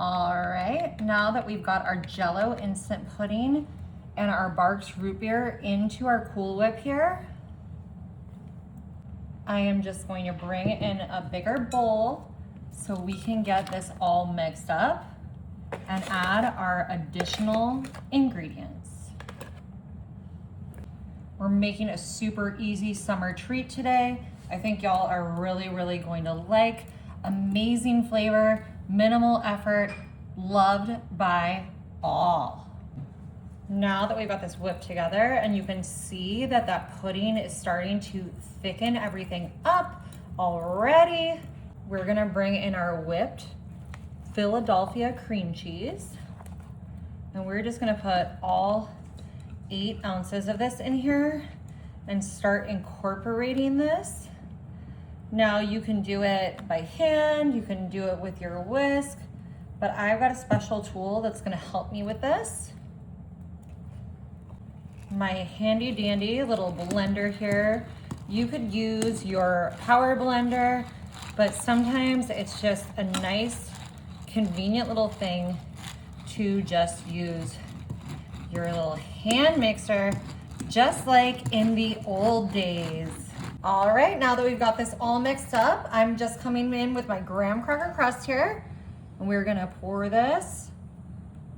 All right, now that we've got our Jell-O instant pudding and our Barq's root beer into our Cool Whip here, I am just going to bring in a bigger bowl so we can get this all mixed up and add our additional ingredients. We're making a super easy summer treat today. I think y'all are really going to like. Amazing flavor, minimal effort, loved by all. Now that we've got this whipped together and you can see that that pudding is starting to thicken everything up already, we're gonna bring in our whipped Philadelphia cream cheese. And we're just gonna put all 8 ounces of this in here and start incorporating this. Now you can do it by hand, you can do it with your whisk, but I've got a special tool that's gonna help me with this. My handy dandy little blender here. You could use your power blender, but sometimes it's just a nice, convenient little thing to just use your little hand mixer, just like in the old days. All right, now that we've got this all mixed up, I'm just coming in with my graham cracker crust here, and we're gonna pour this.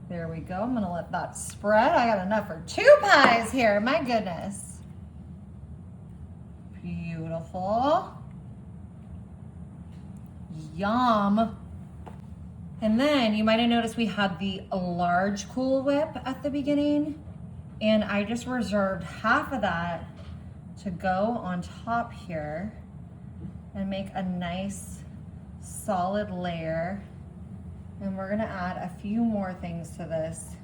There we go, I'm gonna let that spread. I got enough for 2 pies here, my goodness. Beautiful. Yum. And then you might have noticed we had the large Cool Whip at the beginning, and I just reserved half of that to go on top here and make a nice solid layer. And we're gonna add a few more things to this,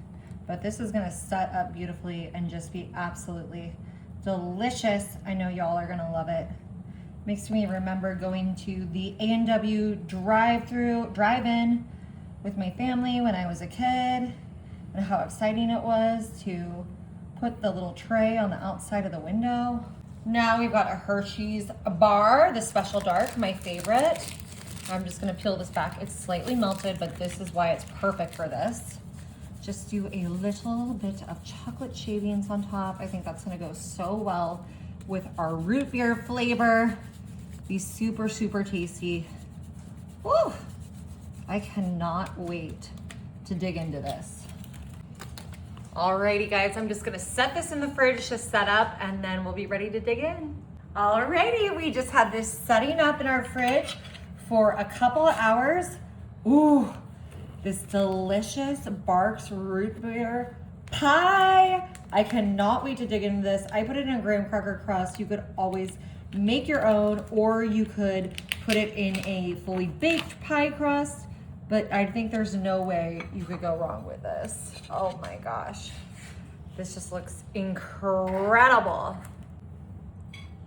but this is gonna set up beautifully and just be absolutely delicious. I know y'all are gonna love it. Makes me remember going to the A&W drive-in with my family when I was a kid, and how exciting it was to put the little tray on the outside of the window. Now we've got a Hershey's bar, the Special Dark, my favorite. I'm just gonna peel this back. It's slightly melted, but this is why it's perfect for this. Just do a little bit of chocolate shavings on top. I think that's gonna go so well with our root beer flavor. Be super tasty. Woo! I cannot wait to dig into this. Alrighty guys, I'm just gonna set this in the fridge to set up, and then we'll be ready to dig in. Alrighty, we just had this setting up in our fridge for a couple of hours. Ooh, this delicious Barq's root beer pie. I cannot wait to dig into this. I put it in a graham cracker crust. You could always make your own, or you could put it in a fully baked pie crust. But I think there's no way you could go wrong with this. Oh my gosh. This just looks incredible.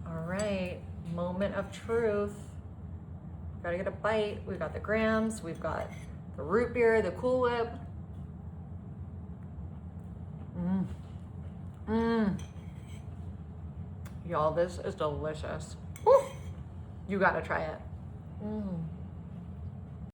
All right, moment of truth. Gotta get a bite. We've got the grams, we've got the root beer, the Cool Whip. Y'all, this is delicious. Woo. You gotta try it.